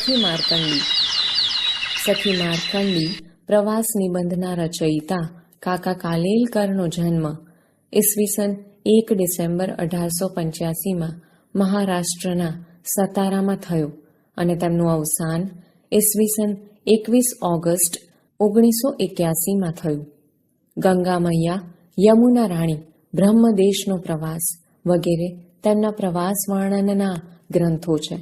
સખી માર્કંડી. સખી માર્કંડી પ્રવાસ નિબંધના રચયિતા કાકા કાલેલકરનો જન્મ ઈસવીસન 1 ડિસેમ્બર 1885 મહારાષ્ટ્રના સતારામાં થયો અને તેમનું અવસાન ઈસવીસન 21 ઓગસ્ટ 1981 થયું. ગંગા મૈયા, યમુના રાણી, બ્રહ્મદેશનો પ્રવાસ વગેરે તેમના પ્રવાસ વર્ણનના ગ્રંથો છે.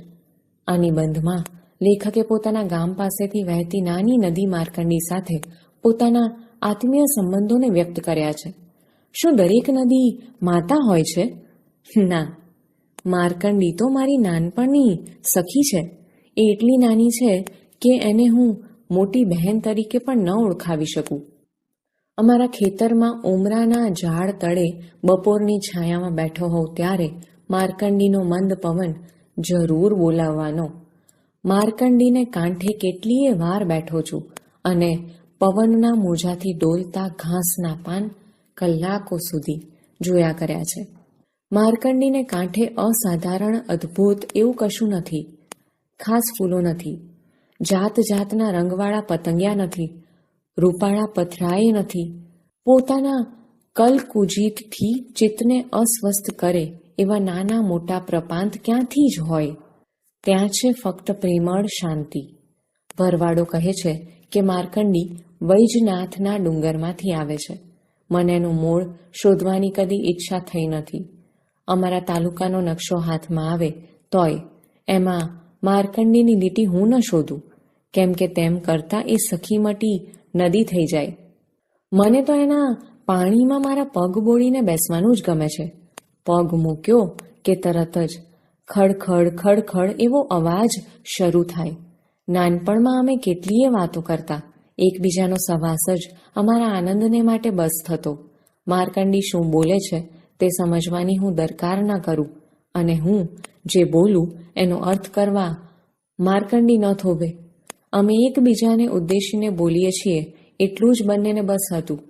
આ નિબંધમાં લેખકે પોતાના ગામ પાસેથી વહેતી નાની નદી માર્કંડી સાથે પોતાના આત્મીય સંબંધોને વ્યક્ત કર્યા છે. શું દરેક નદી માતા હોય છે? ના, માર્કંડી તો મારી નાનપણની સખી છે. એ એટલી નાની છે કે એને હું મોટી બહેન તરીકે પણ ન ઓળખાવી શકું. અમારા ખેતરમાં ઉમરાના ઝાડ તળે બપોરની છાયામાં બેઠો હોઉં ત્યારે માર્કંડીનો મંદ પવન જરૂર બોલાવવાનો. માર્કંડીને કાંઠે કેટલીય વાર બેઠો છું અને પવનના મોજાથી ડોલતા ઘાસના પાન કલાકો સુધી જોયા કર્યા છે. માર્કંડીને કાંઠે અસાધારણ અદ્ભુત એવું કશું નથી. ખાસ ફૂલો નથી, જાત જાતના રંગવાળા પતંગિયા નથી, રૂપાળા પથરાએ નથી. પોતાના કલકુજીતથી ચિત્તને અસ્વસ્થ કરે એવા નાના મોટા પ્રપાંત ક્યાંથી જ હોય? ત્યાં છે ફક્ત પ્રેમળ શાંતિ. ભરવાડો કહે છે કે માર્કંડી વૈજનાથના ડુંગરમાંથી આવે છે. મને એનું મૂળ શોધવાની કદી ઈચ્છા થઈ નથી. અમારા તાલુકાનો નકશો હાથમાં આવે તોય એમાં માર્કંડીની લીટી હું ન શોધું, કેમ કે તેમ કરતાં એ સખીમટી નદી થઈ જાય. મને તો એના પાણીમાં મારા પગ બોળીને બેસવાનું જ ગમે છે. પગ મૂક્યો કે તરત જ ખડખડ ખડખડ એવો અવાજ શરૂ થાય. નાનપણમાં અમે કેટલીય વાતો કરતા. એકબીજાનો સવાસ જ અમારા આનંદને માટે બસ થતો. માર્કંડી શું બોલે છે તે સમજવાની હું દરકાર ન કરું અને હું જે બોલું એનો અર્થ કરવા માર્કંડી ન થોભે. અમે એકબીજાને ઉદ્દેશીને બોલીએ છીએ એટલું જ બંનેને બસ હતું.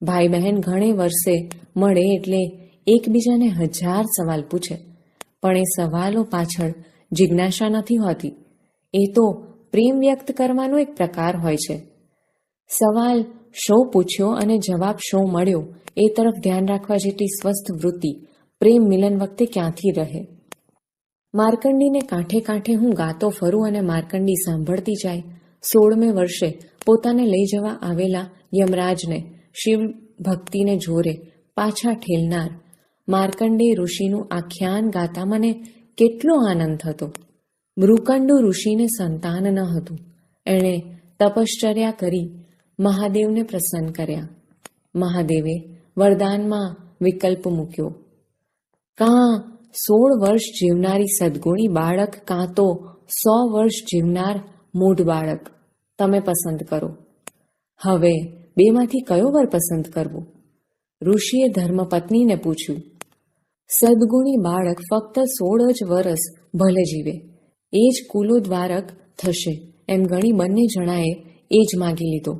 ભાઈ બહેન ઘણે વર્ષે મળે એટલે એકબીજાને 1000 સવાલ પૂછે, પણ એ સવાલો પાછળ જિજ્ઞાસા નથી હોતી. એ તો પ્રેમ વ્યક્ત કરવાનો એક પ્રકાર હોય છે. સવાલ શો પૂછ્યો અને જવાબ શો મળ્યો એ તરફ ધ્યાન રાખવા જેટલી સ્વસ્થ વૃત્તિ પ્રેમ મિલન વખતે ક્યાંથી રહે? માર્કંડીને કાંઠે કાંઠે હું ગાતો ફરું અને માર્કંડી સાંભળતી જાય. 16મે વર્ષે પોતાને લઈ જવા આવેલા યમરાજને શિવ ભક્તિને જોરે પાછા ઠેલનાર માર્કંડેય ઋષિનું આખ્યાન ગાતા મને કેટલો આનંદ થતો. મૃકંડુ ઋષિને સંતાન ન હતું. એણે તપશ્ચર્યા કરી મહાદેવને પ્રસન્ન કર્યા. મહાદેવે વરદાનમાં વિકલ્પ મૂક્યો, કાં 16 વર્ષ જીવનારી સદગુણી બાળક, કાં તો 100 વર્ષ જીવનાર મૂઢ બાળક. તમે પસંદ કરો. હવે બેમાંથી કયો વર પસંદ કરવો? ઋષિએ ધર્મપત્નીને પૂછ્યું. સદગુણી બાળક ફક્ત 16 જ વર્ષ ભલે જીવે, એ જ કુલોદ્વારક થશે એમ ગણી બંને જણાએ એ જ માગી લીધો.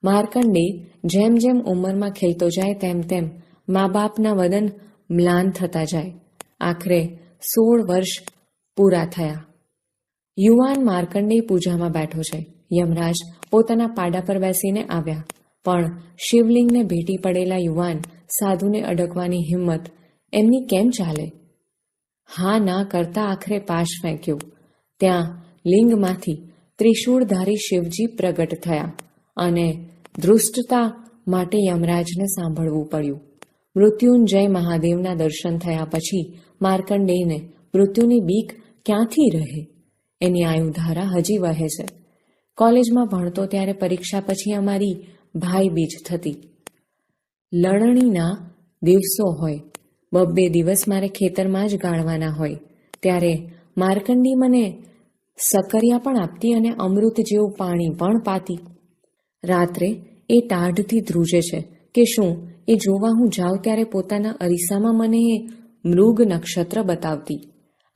માર્કંડેય જેમ જેમ ઉંમરમાં ખેલતો જાય તેમ તેમ મા બાપના વદન મ્લાન થતા જાય. આખરે 16 વર્ષ પૂરા થયા. યુવાન માર્કંડેય પૂજામાં બેઠો છે. યમરાજ પોતાના પાડા પર બેસીને આવ્યા, પણ શિવલિંગને ભેટી પડેલા યુવાન સાધુને અડકવાની હિંમત એમની કેમ ચાલે? હા ના કરતા આખરે પાશ ફેંક્યો. ત્યાં લિંગમાંથી ત્રિશૂળધારી શિવજી પ્રગટ થયા અને ધૃષ્ટતા માટે યમરાજને સાંભળવું પડ્યું. મૃત્યુંજય મહાદેવના દર્શન થયા પછી માર્કંડેયને મૃત્યુની બીક ક્યાંથી રહે? એની આયુધારા હજી વહે છે. કોલેજમાં ભણતો ત્યારે પરીક્ષા પછી અમારી ભાઈ બીજ થતી. લણણીના દિવસો હોય, 2 દિવસ મારે ખેતરમાં જ ગાળવાના હોય, ત્યારે માર્કંડી મને સકરિયા પણ આપતી અને અમૃત જેવું પાણી પણ પાતી. રાત્રે એ ટાઢથી ધ્રુજે છે કે શું એ જોવા હું જાઉં ત્યારે પોતાના અરીસામાં મને એ મૃગ નક્ષત્ર બતાવતી.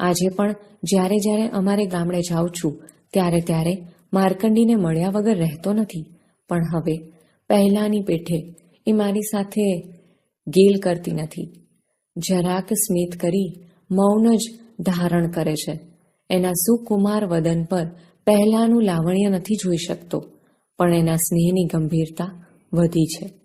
આજે પણ જ્યારે જ્યારે અમારે ગામડે જાઉં છું ત્યારે ત્યારે માર્કંડીને મળ્યા વગર રહેતો નથી. પણ હવે પહેલાની પેઠે એ મારી સાથે ગેલ કરતી નથી. જરાક સ્મિત કરી મૌન જ ધારણ કરે છે. એના સુકુમાર વદન પર પહેલાંનું લાવણ્ય નથી જોઈ શકતો, પણ એના સ્નેહની ગંભીરતા વધી છે.